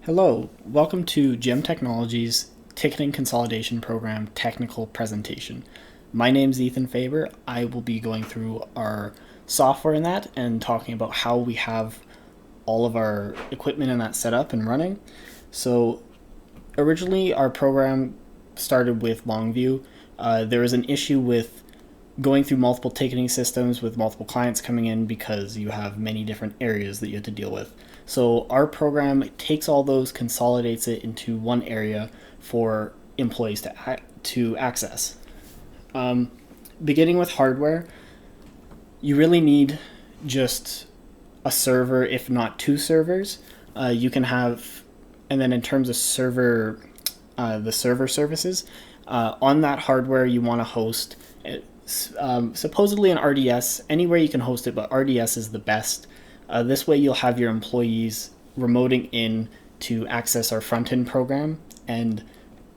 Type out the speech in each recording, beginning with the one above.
Hello, welcome to JEM Technologies Ticketing Consolidation Program Technical Presentation. My name is Ethan Faber. I will be going through our software in that and talking about how we have all of our equipment in that set up and running. So originally our program started with Longview. There was an issue with going through multiple ticketing systems with multiple clients coming in because you have many different areas that you have to deal with. So our program takes all those, consolidates it into one area for employees to access. Beginning with hardware, you really need just a server, if not two servers. You can have, and then in terms of server, the server services, on that hardware you want to host supposedly an RDS. Anywhere you can host it, but RDS is the best. This way you'll have your employees remoting in to access our front-end program, and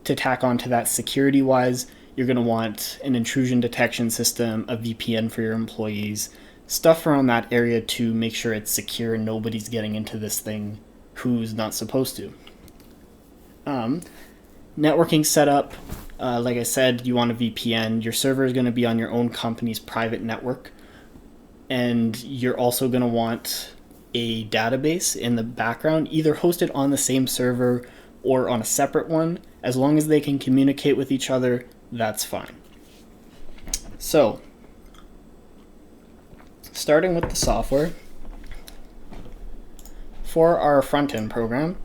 to tack on to that security-wise, you're going to want an intrusion detection system, a VPN for your employees, stuff around that area to make sure it's secure and nobody's getting into this thing who's not supposed to. Networking setup, like I said, you want a VPN. Your server is going to be on your own company's private network. And you're also going to want a database in the background, either hosted on the same server or on a separate one. As long as they can communicate with each other, that's fine. So, starting with the software, for our front-end program,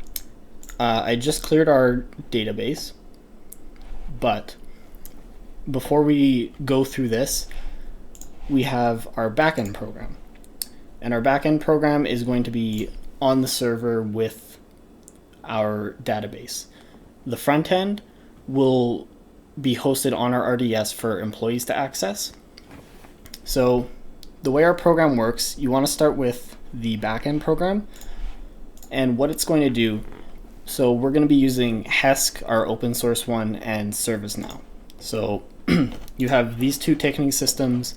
I just cleared our database, but before we go through this, we have our backend program. And our backend program is going to be on the server with our database. The front end will be hosted on our RDS for employees to access. So the way our program works, you want to start with the backend program and what it's going to do. So we're going to be using HESC, our open source one, and ServiceNow. So you have these two ticketing systems.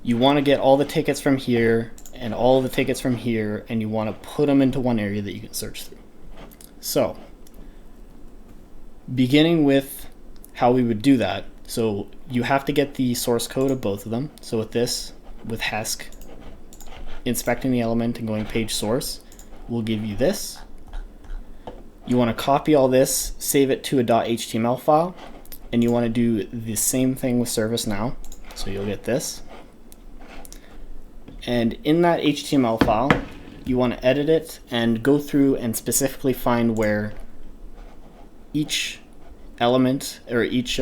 You want to get all the tickets from here and all the tickets from here, and you want to put them into one area that you can search through. So, beginning with how we would do that, so you have to get the source code of both of them. So with this, with HESC, inspecting the element and going page source will give you this. You want to copy all this, save it to a .html file, and you want to do the same thing with ServiceNow. So you'll get this. And in that HTML file, you want to edit it and go through and specifically find where each element or each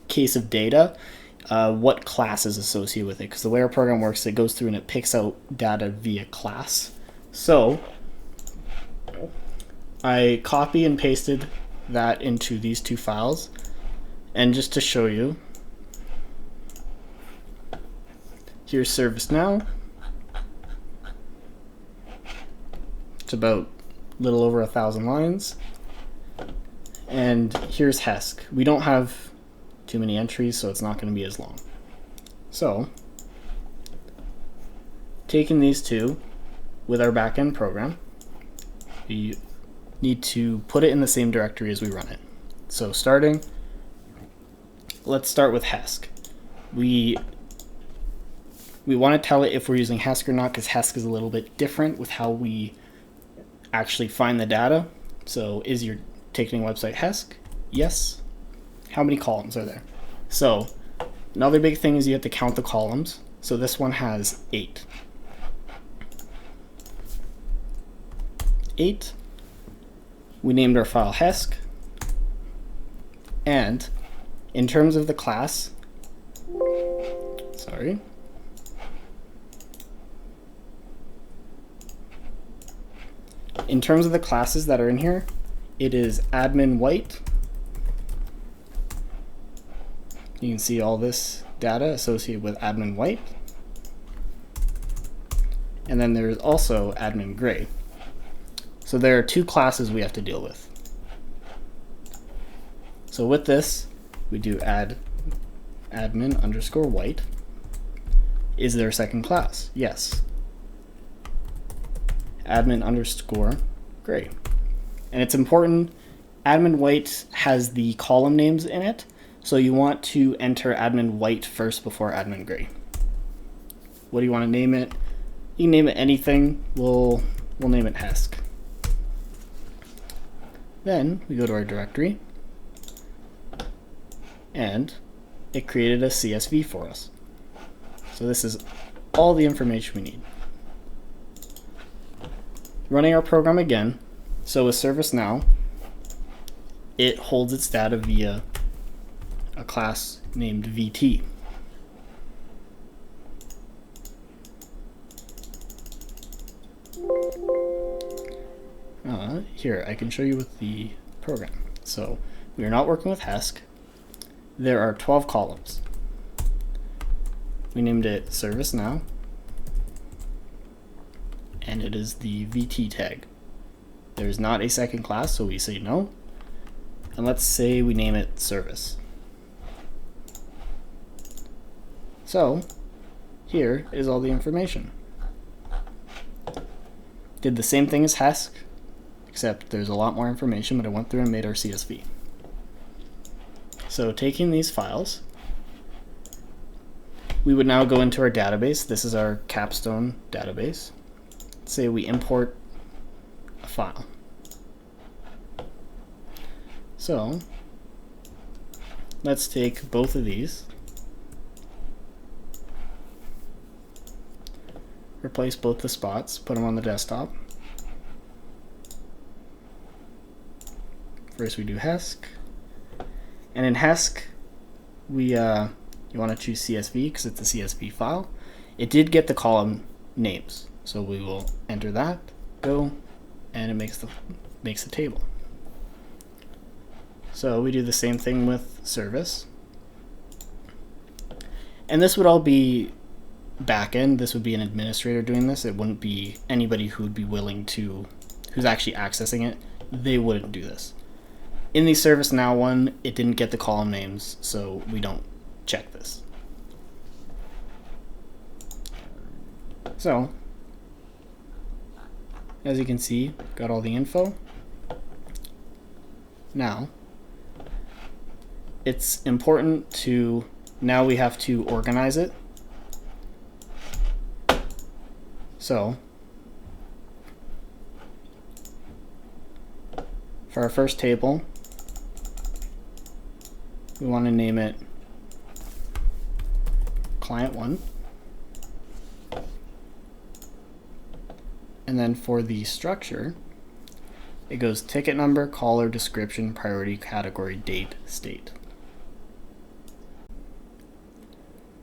case of data, what class is associated with it. Because the way our program works, it goes through and it picks out data via class. So I copy and pasted that into these two files. And just to show you, here's ServiceNow. It's about a little over 1,000 lines. And here's HESC. We don't have too many entries, so it's not going to be as long. So, taking these two with our backend program, we need to put it in the same directory as we run it. So let's start with HESC. We want to tell it if we're using HESC or not, because HESC is a little bit different with how we actually find the data. So is your ticketing website HESC? Yes. How many columns are there? So another big thing is you have to count the columns. So this one has 8. 8. We named our file HESC. And in terms of the class, in terms of the classes that are in here, it is admin white. You can see all this data associated with admin white. And then there's also admin gray. So there are two classes we have to deal with. So with this, we do add admin underscore white. Is there a second class? Yes. Admin underscore Gray. And it's important, admin white has the column names in it, so you want to enter admin white first before admin gray. What do you want to name it? You can name it anything. We'll name it HESC. Then we go to our directory, and it created a CSV for us. So this is all the information we need. Running our program again, so with ServiceNow, it holds its data via a class named VT. Here, I can show you with the program. So we are not working with HESC. There are 12 columns. We named it ServiceNow, and it is the VT tag. There's not a second class, so we say no. And let's say we name it Service. So here is all the information. Did the same thing as HESC, except there's a lot more information, but I went through and made our CSV. So taking these files, we would now go into our database. This is our Capstone database. Say we import a file. So let's take both of these, replace both the spots, put them on the desktop. First we do HESC, and in HESC we you want to choose CSV because it's a CSV file. It did get the column names, so we will enter that, go, and it makes the table. So we do the same thing with Service, and this would all be backend. This would be an administrator doing this. It wouldn't be anybody who would be willing to, who's actually accessing it. They wouldn't do this. In the ServiceNow one, it didn't get the column names, so we don't check this. So, as you can see, got all the info. Now, it's important to, now we have to organize it. So, for our first table, we want to name it Client 1. And then for the structure, it goes ticket number, caller, description, priority, category, date, state.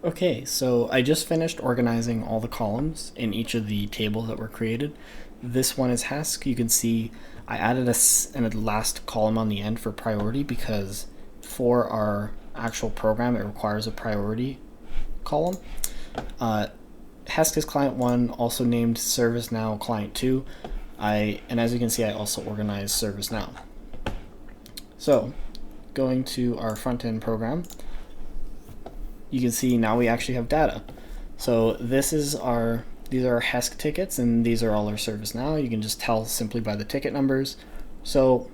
Okay, so I just finished organizing all the columns in each of the tables that were created. This one is HESC. You can see I added a last column on the end for priority because for our actual program it requires a priority column. HESC is Client 1, also named ServiceNow Client 2. And as you can see, I also organized ServiceNow. So going to our front-end program, you can see now we actually have data. So these are our HESC tickets, and these are all our ServiceNow. You can just tell simply by the ticket numbers. So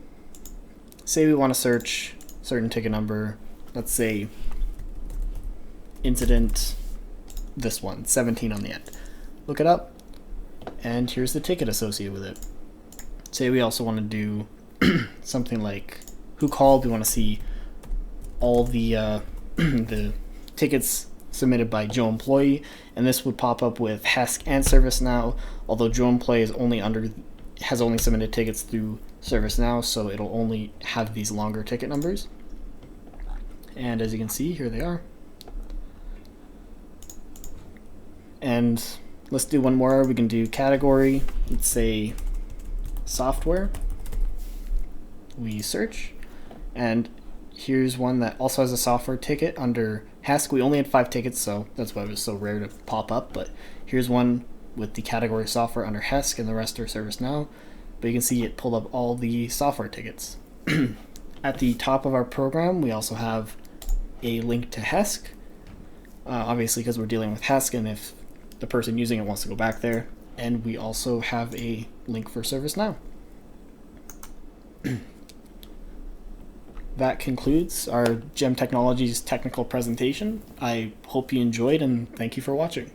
say we want to search certain ticket number, let's say incident, this one, 17 on the end. Look it up, and here's the ticket associated with it. Say we also want to do something like who called. We want to see all the the tickets submitted by Joe Employee, and this would pop up with HESC and ServiceNow, although Joe Employee has only submitted tickets through ServiceNow, so it'll only have these longer ticket numbers. And as you can see, here they are. And let's do one more. We can do category, let's say software. We search, and here's one that also has a software ticket under HESC. We only had 5 tickets, so that's why it was so rare to pop up, but here's one with the category software under HESC, and the rest are ServiceNow. But you can see it pulled up all the software tickets. At the top of our program, we also have a link to HESC, obviously because we're dealing with HESC, and if the person using it wants to go back there. And we also have a link for ServiceNow. That concludes our JEM Technologies technical presentation. I hope you enjoyed, and thank you for watching.